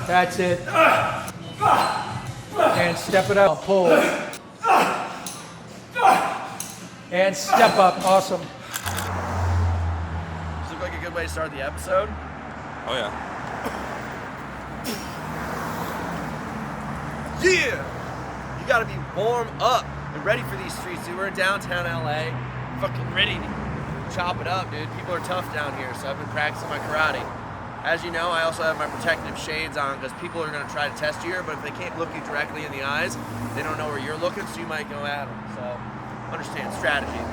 That's it. And step it up, pull. And step up, awesome. Does this look like a good way to start the episode? Oh yeah. Yeah! You gotta be warm up and ready for these streets, dude. We're in downtown LA. Fucking ready to chop it up, dude. People are tough down here, so I've been practicing my karate. As you know, I also have my protective shades on because people are gonna try to test you here, but if they can't look you directly in the eyes, they don't know where you're looking, so you might go at them. So, understand strategy.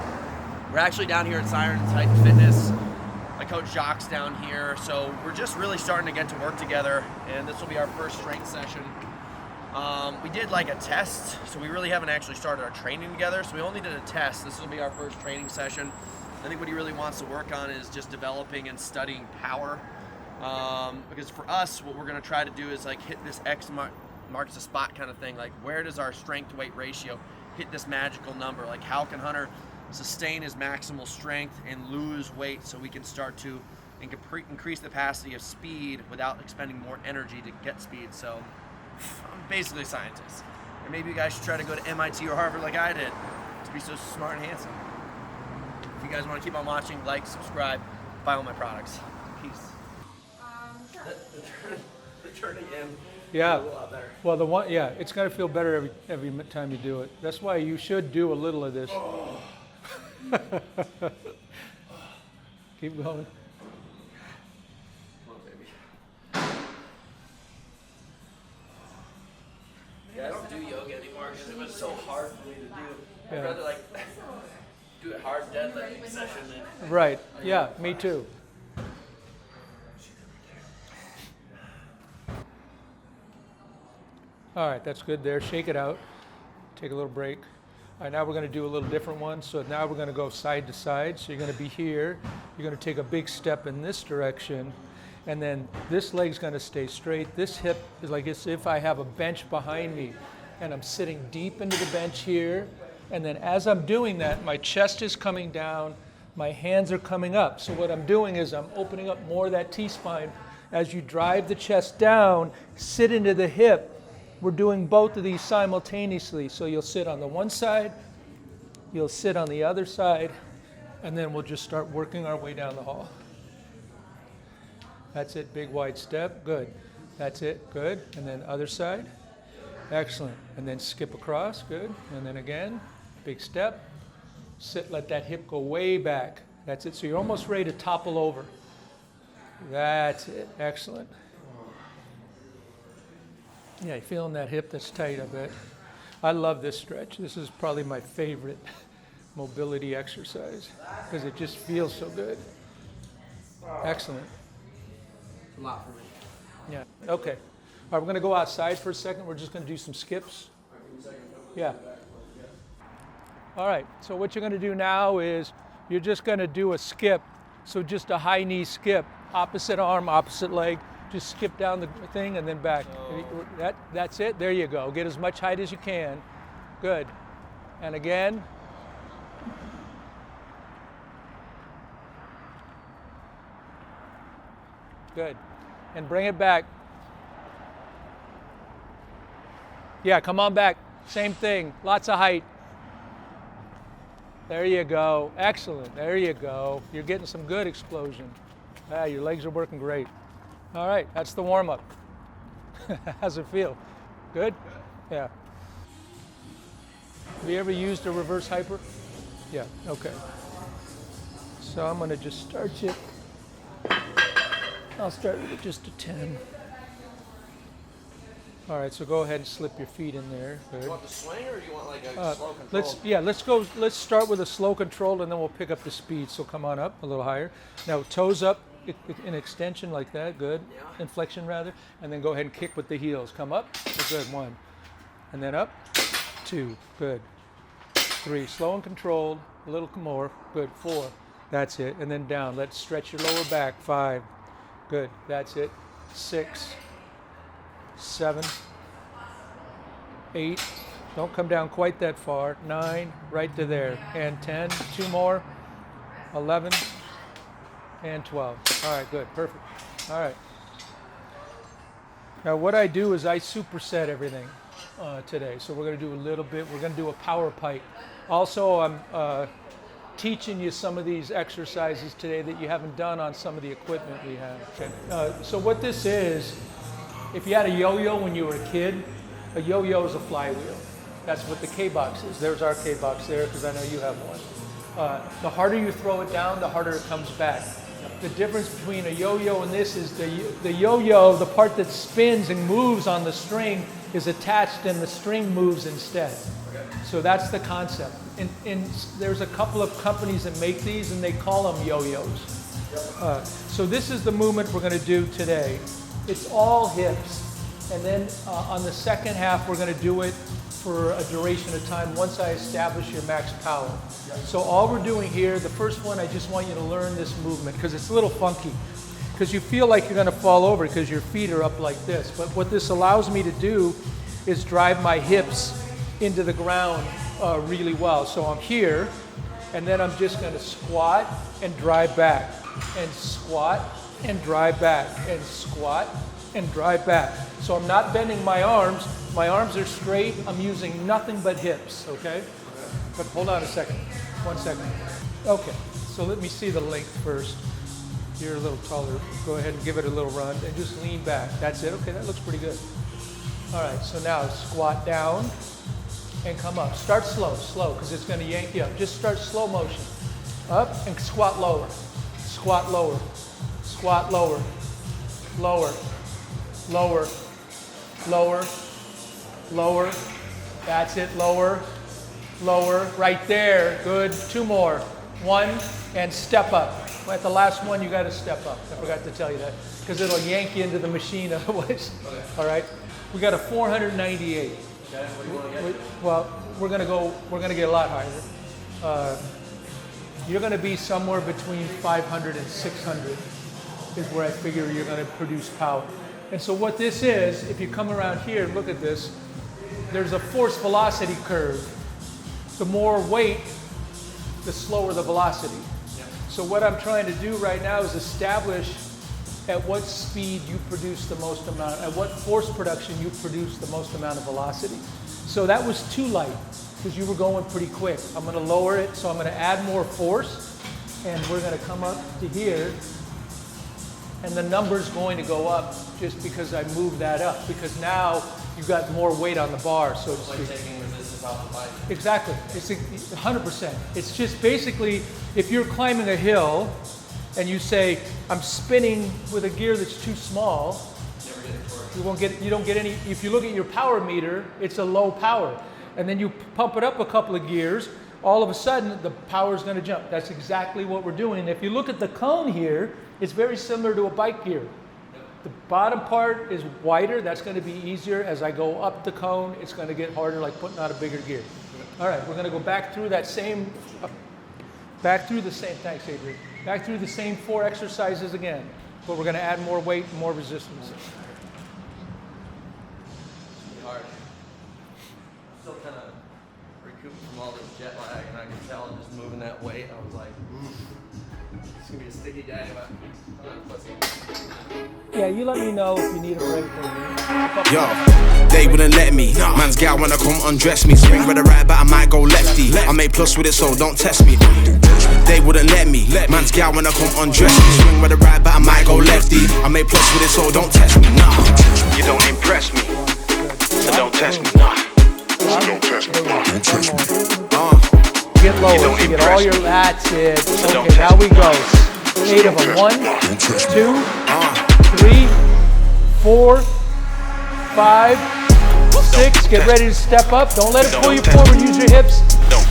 We're actually down here at Siren Titan Fitness. My coach Jacques down here, so we're just really starting to get to work together, and this will be our first strength session. We did like a test, so we really haven't actually started our training together, so we only did a test. This will be our first training session. I think what he really wants to work on is just developing and studying power, because for us, what we're going to try to do is like hit this X marks the spot kind of thing, like where does our strength to weight ratio hit this magical number, like how can Hunter sustain his maximal strength and lose weight so we can start to increase the capacity of speed without expending more energy to get speed. So I'm basically a scientist. Or maybe you guys should try to go to MIT or Harvard like I did to be so smart and handsome. If you guys want to keep on watching, like, subscribe, buy all my products. Peace. The turning in. Yeah. A lot better. Well, it's going to feel better every time you do it. That's why you should do a little of this. Oh. Keep going. Come on, baby. Yeah, I don't do yoga anymore because it was so hard for me to do. I'd rather like do a hard deadlifting session than. Right. Yeah, me too. All right, that's good there. Shake it out. Take a little break. All right, now we're going to do a little different one. So now we're going to go side to side. So you're going to be here. You're going to take a big step in this direction. And then this leg's going to stay straight. This hip is like as if I have a bench behind me. And I'm sitting deep into the bench here. And then as I'm doing that, my chest is coming down. My hands are coming up. So what I'm doing is I'm opening up more of that T-spine. As you drive the chest down, sit into the hip. We're doing both of these simultaneously. So you'll sit on the one side, you'll sit on the other side, and then we'll just start working our way down the hall. That's it, big wide step, good. That's it, good. And then other side, excellent. And then skip across, good. And then again, big step, sit, let that hip go way back. That's it, so you're almost ready to topple over. That's it, excellent. Yeah, you feeling that hip that's tight, I bet. I love this stretch. This is probably my favorite mobility exercise because it just feels so good. Excellent. A lot for me. Yeah, okay. All right, we're going to go outside for a second. We're just going to do some skips. Yeah. All right, so what you're going to do now is you're just going to do a skip. So just a high knee skip, opposite arm, opposite leg. Just skip down the thing and then back. That's it. There you go. Get as much height as you can. Good. And again. Good. And bring it back. Yeah, come on back. Same thing. Lots of height. There you go. Excellent. There you go. You're getting some good explosion. Your legs are working great. All right, that's the warm-up. How's it feel? Good? Yeah. Have you ever used a reverse hyper? Yeah, okay. So I'm gonna just start you. I'll start with just a 10. All right, so go ahead and slip your feet in there. Good. Do you want the swing or do you want like a slow control? Let's start with a slow control and then we'll pick up the speed. So come on up a little higher. Now toes up. In extension like that, good. Yeah. Inflection rather, and then go ahead and kick with the heels. Come up, good, 1. And then up, 2, good. 3, slow and controlled, a little more, good. 4, that's it. And then down, let's stretch your lower back. 5, good, that's it. 6, 7, 8, don't come down quite that far. 9, right to there. And 10, 2 more. 11, and 12. All right, good, perfect. All right. Now what I do is I superset everything today. So we're going to do a little bit, we're going to do a power pike. Also, I'm teaching you some of these exercises today that you haven't done on some of the equipment we have. Okay. So what this is, if you had a yo-yo when you were a kid, a yo-yo is a flywheel. That's what the 𝗕𝗏𝗥 is. There's our 𝗕𝗏𝗥 there, because I know you have one. The harder you throw it down, the harder it comes back. The difference between a yo-yo and this is the yo-yo, the part that spins and moves on the string, is attached and the string moves instead. Okay. So that's the concept. And there's a couple of companies that make these and they call them yo-yos. Yep. So this is the movement we're going to do today. It's all hips. And then on the second half, we're going to do it for a duration of time once I establish your max power. Yep. So all we're doing here, the first one, I just want you to learn this movement because it's a little funky. Because you feel like you're going to fall over because your feet are up like this. But what this allows me to do is drive my hips into the ground really well. So I'm here, and then I'm just going to squat and drive back, and squat and drive back, and squat and drive back. So I'm not bending my arms. My arms are straight. I'm using nothing but hips, okay? But hold on a second. 1 second. Okay, so let me see the length first. You're a little taller. Go ahead and give it a little run and just lean back. That's it. Okay, that looks pretty good. All right, so now squat down and come up. Start slow, because it's going to yank you up. Just start slow motion. Up and squat lower. Squat lower. Squat lower. Lower. Lower. Lower. Lower. That's it. Lower. Lower. Right there. Good. 2 more. 1 and step up. At the last one, you got to step up. I forgot to tell you that because it'll yank you into the machine otherwise. Okay. All right. We got a 498. Okay. What do you want to get? Well, we're gonna get a lot higher. You're gonna be somewhere between 500 and 600 is where I figure you're gonna produce power. And so what this is, if you come around here and look at this, there's a force velocity curve. The more weight, the slower the velocity. So what I'm trying to do right now is establish at what speed you produce the most amount, at what force production you produce the most amount of velocity. So that was too light because you were going pretty quick. I'm going to lower it, so I'm going to add more force, and we're going to come up to here, and the number's going to go up just because I moved that up, because now you've got more weight on the bar, so to speak. Like taking resistance off the bike. Exactly. It's 100%. It's just basically, if you're climbing a hill and you say, I'm spinning with a gear that's too small, you don't get any, if you look at your power meter, it's a low power. And then you pump it up a couple of gears, all of a sudden the power is going to jump. That's exactly what we're doing. And if you look at the cone here, it's very similar to a bike gear. The bottom part is wider. That's going to be easier. As I go up the cone, it's going to get harder, like putting on a bigger gear. All right, we're going to go back through that same, thanks Adrian, back through the same 4 exercises again, but we're going to add more weight and more resistance. Hard. Still kind of recouping from all this jet lag, and I could tell just moving that weight, I was like, it's going to be a sticky day, but I'm not pussy. Yeah, you let me know if you need a break. Yo, they wouldn't let me. Man's gal wanna come undress me. Swing with the right, but I might go lefty. I made plus with it, so don't test me. They wouldn't let me. Man's gal wanna come undress me. Swing with the right, but I might go lefty. I made plus with it, so don't test me. Nah, you don't impress me, so don't test me. Nah, so don't test me. Don't test me. Get lower. You get all your. That's it. Okay, now we go. 8 of them. 1, 2, 3, 4, 5, 6. Get ready to step up. Don't let it pull you forward. Use your hips.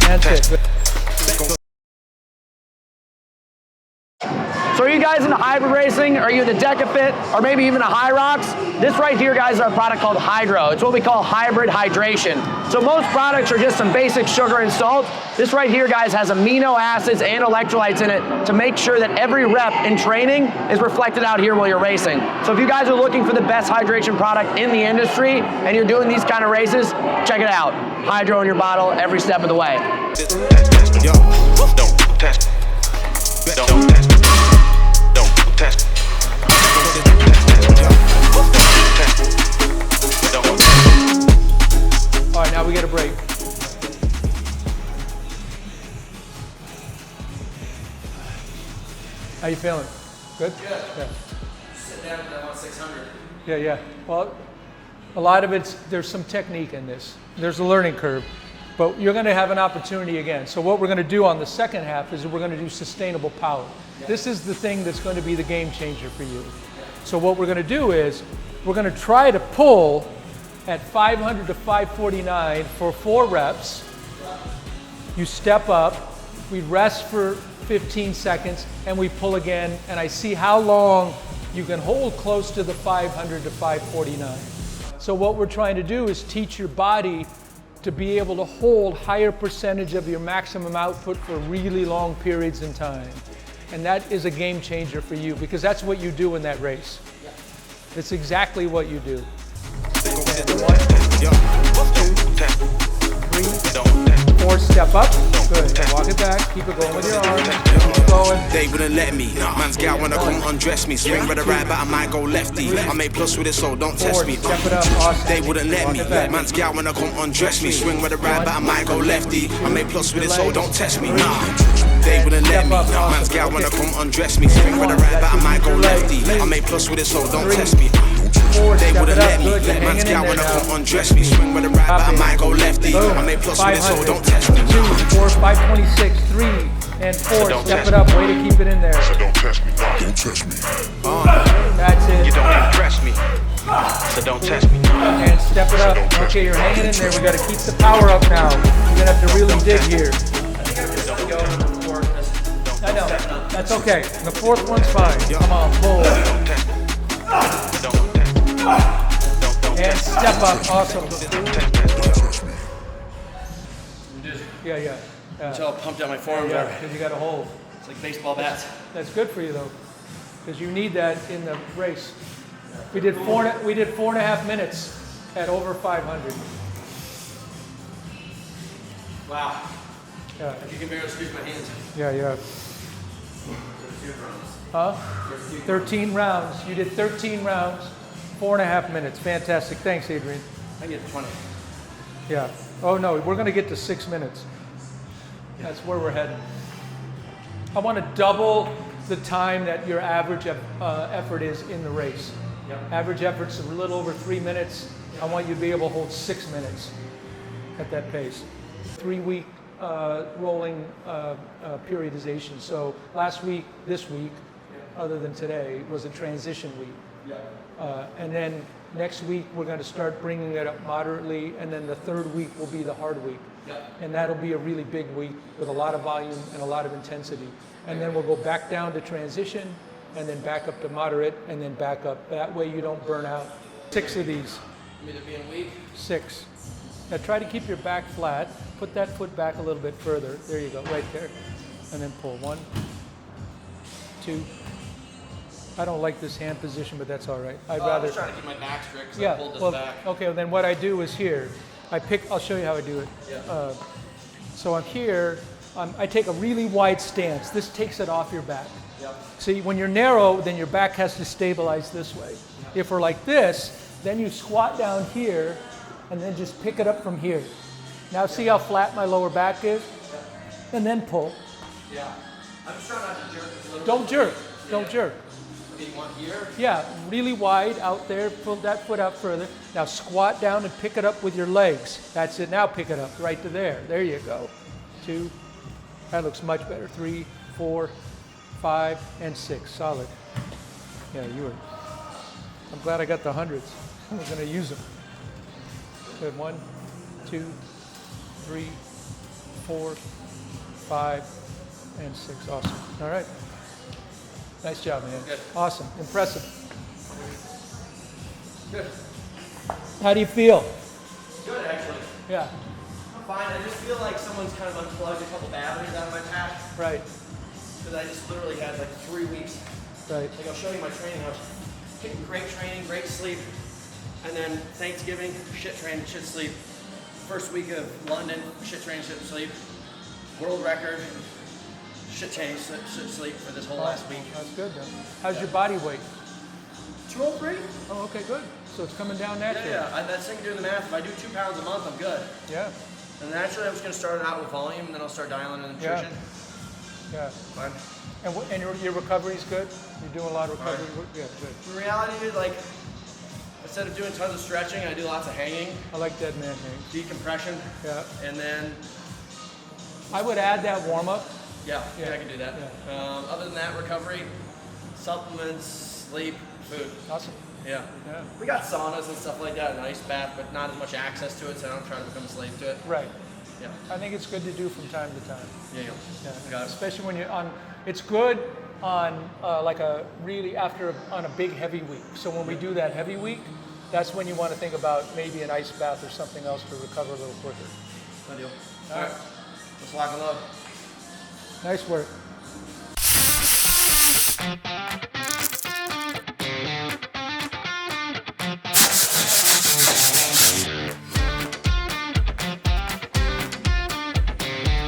That's it. So are you guys into hybrid racing? Are you into 𝗕𝗏𝗏, or maybe even a Hyrox? This right here, guys, is our product called Hydro. It's what we call hybrid hydration. So most products are just some basic sugar and salt. This right here, guys, has amino acids and electrolytes in it to make sure that every rep in training is reflected out here while you're racing. So if you guys are looking for the best hydration product in the industry and you're doing these kind of races, check it out. Hydro in your bottle every step of the way. Yo, don't test. Don't test. Don't test. How you feeling? Good? Good. Yeah. Sit down and I want 600. Yeah. Well, a lot of there's some technique in this. There's a learning curve, but you're going to have an opportunity again. So what we're going to do on the second half is we're going to do sustainable power. Yeah. This is the thing that's going to be the game changer for you. Yeah. So what we're going to do is we're going to try to pull at 500 to 549 for 4 reps. You step up, we rest for 15 seconds, and we pull again, and I see how long you can hold close to the 500 to 549. So what we're trying to do is teach your body to be able to hold higher percentage of your maximum output for really long periods in time. And that is a game changer for you, because that's what you do in that race. It's exactly what you do. 1, 2, 3, 4, step up. Good. And walk it back. Keep it going with your arms. Keep going. They wouldn't let me. Man's gal wanna come undress me. Swing with the right, but I might go lefty. I make plus with it, so don't test me. Step it up. Awesome. They wouldn't let me. Man's gal wanna come undress me. Swing with the right, but I might go lefty. I make plus with it, so don't test me. They wouldn't let me. Man's gal wanna come undress me. Swing with the right, but I might go lefty. I make plus with it, so don't test me. They wouldn't let me. Man's gal wanna come undress me. Swing with the right, but I might go lefty. I make plus with it, so don't test me. 2, 4, 526, 3, and 4. Step it up. Way to keep it in there. So don't test me. Don't test me. That's it. You don't impress me, so don't test me. And step it up. Okay, you're hanging in there. We got to keep the power up now. You're gonna have to really dig here. I know. That's okay. The 4th one's fine. Come on, pull. And step up. Awesome. Yeah. Until I pumped out my forearms. Yeah, because you got to hold. It's like baseball bats. That's good for you though, because you need that in the race. We did 4.5 minutes at over 500. Wow. Yeah. You can barely squeeze my hands. Yeah. Huh? 13 rounds. You did 13 rounds, 4.5 minutes. Fantastic. Thanks, Adrian. I get 20. Yeah. Oh no, we're going to get to 6 minutes. That's where we're heading. I want to double the time that your average effort is in the race. Yep. Average effort's a little over 3 minutes. I want you to be able to hold 6 minutes at that pace. 3-week rolling periodization. So last week, this week, other than today, was a transition week. And then next week, we're going to start bringing it up moderately, and then the 3rd week will be the hard week. And that'll be a really big week with a lot of volume and a lot of intensity. And then we'll go back down to transition, and then back up to moderate, and then back up. That way you don't burn out. 6 of these. You mean to be in week? 6. Now try to keep your back flat. Put that foot back a little bit further. There you go, right there. And then pull. 1, 2. I don't like this hand position, but that's all right. I'd rather. I was trying to keep my back straight because I pulled this back. Okay, well, then what I do is here. I'll show you how I do it. Yeah. So I'm here. I take a really wide stance. This takes it off your back. Yep. See, when you're narrow, then your back has to stabilize this way. Yep. If we're like this, then you squat down here, and then just pick it up from here. Now see how flat my lower back is? Yep. And then pull. Yeah. I'm just trying not to jerk a little Don't bit. jerk. Don't jerk. You want here? Yeah, really wide out there. Pull that foot out further. Now squat down and pick it up with your legs. That's it. Now pick it up right to there. There you go. 2. That looks much better. 3, 4, 5, and 6. Solid. Yeah, you were. I'm glad I got the hundreds. I'm going to use them. Good. 1, 2, 3, 4, 5, and 6. Awesome. All right. Nice job, man. Good. Awesome. Impressive. Good. How do you feel? Good, actually. Yeah. I'm fine. I just feel like someone's kind of unplugged a couple batteries out of my pack. Right. Because I just literally had like 3 weeks. Right. Like I'll show you my training. I was getting great training, great sleep. And then Thanksgiving, shit training, shit sleep. First week of London, shit training, shit sleep. World record, shit training, shit sleep for this whole last week. That's good, then. How's your body weight? 203? Oh, okay, good. So it's coming down naturally. Yeah. That's thing doing the math. If I do 2 pounds a month, I'm good. Yeah. And naturally, I was going to start it out with volume, and then I'll start dialing in nutrition. Yeah. Fine. And your recovery's good? You're doing a lot of recovery work? Yeah, good. In reality, dude, like, instead of doing tons of stretching, I do lots of hanging, I like dead man hang. decompression, Yeah. and then, I would add that warm up. yeah, I can do that. Yeah. Other than that, recovery, supplements, sleep, food. Awesome. Yeah. Yeah. We got saunas and stuff like that, an ice bath, but not as much access to it, so I don't try to become a slave to it. Right. Yeah. I think it's good to do from time to time. Yeah. Yeah. Got it. Especially when you're on, it's good on like a really on a big heavy week. So when we do that heavy week, that's when you want to think about maybe an ice bath or something else to recover a little quicker. No deal. All right. Let's lock and load. Nice work.